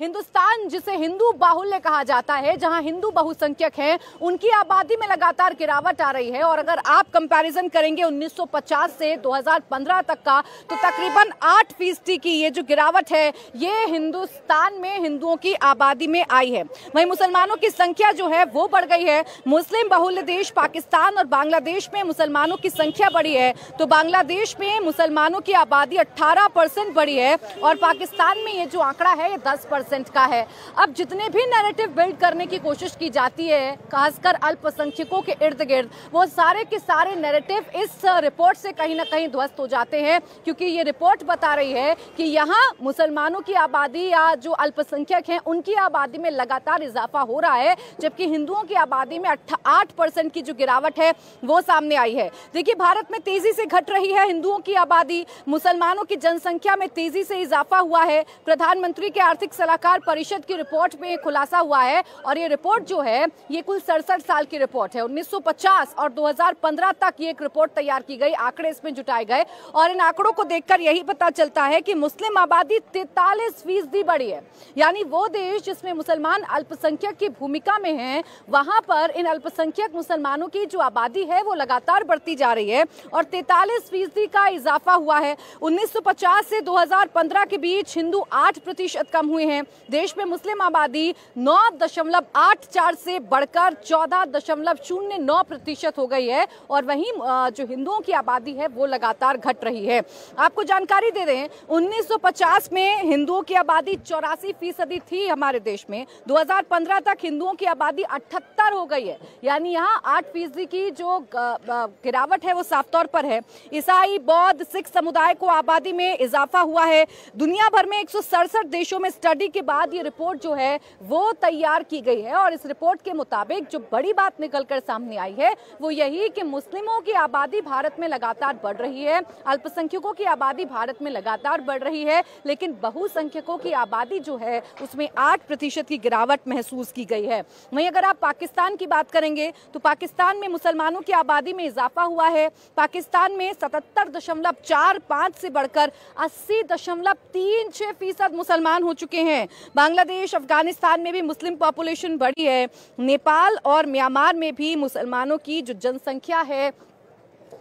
हिंदुस्तान जिसे हिंदू बाहुल्य कहा जाता है, जहां हिंदू बहुसंख्यक हैं, उनकी आबादी में लगातार गिरावट आ रही है। और अगर आप कंपैरिजन करेंगे 1950 से 2015 तक का, तो तकरीबन 8% की ये जो गिरावट है, ये हिंदुस्तान में हिंदुओं की आबादी में आई है। वहीं मुसलमानों की संख्या जो है वो बढ़ गई है। मुस्लिम बहुल्य देश पाकिस्तान और बांग्लादेश में मुसलमानों की संख्या बढ़ी है, तो बांग्लादेश में मुसलमानों की आबादी 18% बढ़ी है और पाकिस्तान में ये जो आंकड़ा है ये 10% का है। अब जितने भी नैरेटिव बिल्ड करने की कोशिश की जाती है, खासकर अल्पसंख्यकों के इर्द गिर्द, वो सारे के सारे नैरेटिव इस रिपोर्ट से कहीं ना कहीं ध्वस्त हो जाते हैं, क्योंकि ये रिपोर्ट बता रही है कि यहाँ मुसलमानों की आबादी या जो अल्पसंख्यक हैं उनकी आबादी में लगातार इजाफा हो रहा है, जबकि हिंदुओं की आबादी में 8% की जो गिरावट है वो सामने आई है। देखिए, भारत में तेजी से घट रही है हिंदुओं की आबादी, मुसलमानों की जनसंख्या में तेजी से इजाफा हुआ है। प्रधानमंत्री के आर्थिक सलाहकार परिषद की रिपोर्ट में खुलासा हुआ है और ये रिपोर्ट जो है ये कुल 67 साल की रिपोर्ट है। 1950 और 2015 तक ये एक रिपोर्ट तैयार की गई, आंकड़े इसमें जुटाए गए और इन आंकड़ों को देखकर यही पता चलता है कि मुस्लिम आबादी 43% बढ़ी है। यानी वो देश जिसमें मुसलमान अल्पसंख्यक की भूमिका में हैं, वहां पर इन अल्पसंख्यक मुसलमानों की जो आबादी है वो लगातार बढ़ती जा रही है और 43% का इजाफा हुआ है। 1950 से 2015 के बीच हिंदू 8% कम हुए हैं। देश में मुस्लिम आबादी 9.84 से बढ़कर 14.09% हो गई है और वहीं जो हिंदुओं की आबादी है वो लगातार घट रही है। आपको जानकारी दे दें, 1950 में हिंदुओं की आबादी 84% थी हमारे देश में। 2015 तक हिंदुओं की आबादी 78 हो गई है। यानी यहाँ 8% की जो गिरावट है वो साफ तौर पर है। ईसाई, बौद्ध, सिख समुदाय को आबादी में इजाफा हुआ है। दुनिया भर में 167 देशों में स्टडी के बाद ये रिपोर्ट जो है वो तैयार की गई है और इस रिपोर्ट के मुताबिक जो बड़ी बात निकलकर सामने आई है वो यही कि मुस्लिमों की आबादी भारत में लगातार बढ़ रही है, अल्पसंख्यकों की आबादी भारत में लगातार बढ़ रही है, लेकिन बहुसंख्यकों की आबादी जो है उसमें 8% की गिरावट महसूस की गई है। वहीं अगर आप पाकिस्तान की बात करेंगे तो पाकिस्तान में मुसलमानों की आबादी में इजाफा हुआ है। पाकिस्तान में 77.45 से बढ़कर 80.36% मुसलमान हो चुके हैं। बांग्लादेश, अफगानिस्तान में भी मुस्लिम पॉपुलेशन बढ़ी है। नेपाल और म्यांमार में भी मुसलमानों की जो जनसंख्या है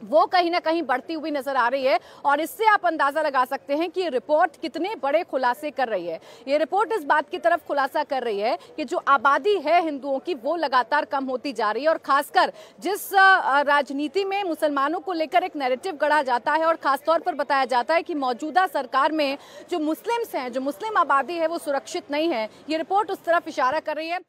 वो कहीं ना कहीं बढ़ती हुई नजर आ रही है और इससे आप अंदाजा लगा सकते हैं कि ये रिपोर्ट कितने बड़े खुलासे कर रही है। ये रिपोर्ट इस बात की तरफ खुलासा कर रही है कि जो आबादी है हिंदुओं की वो लगातार कम होती जा रही है और खासकर जिस राजनीति में मुसलमानों को लेकर एक नैरेटिव गढ़ा जाता है और खासतौर पर बताया जाता है कि मौजूदा सरकार में जो मुस्लिम्स हैं, जो मुस्लिम आबादी है वो सुरक्षित नहीं है, ये रिपोर्ट उस तरफ इशारा कर रही है।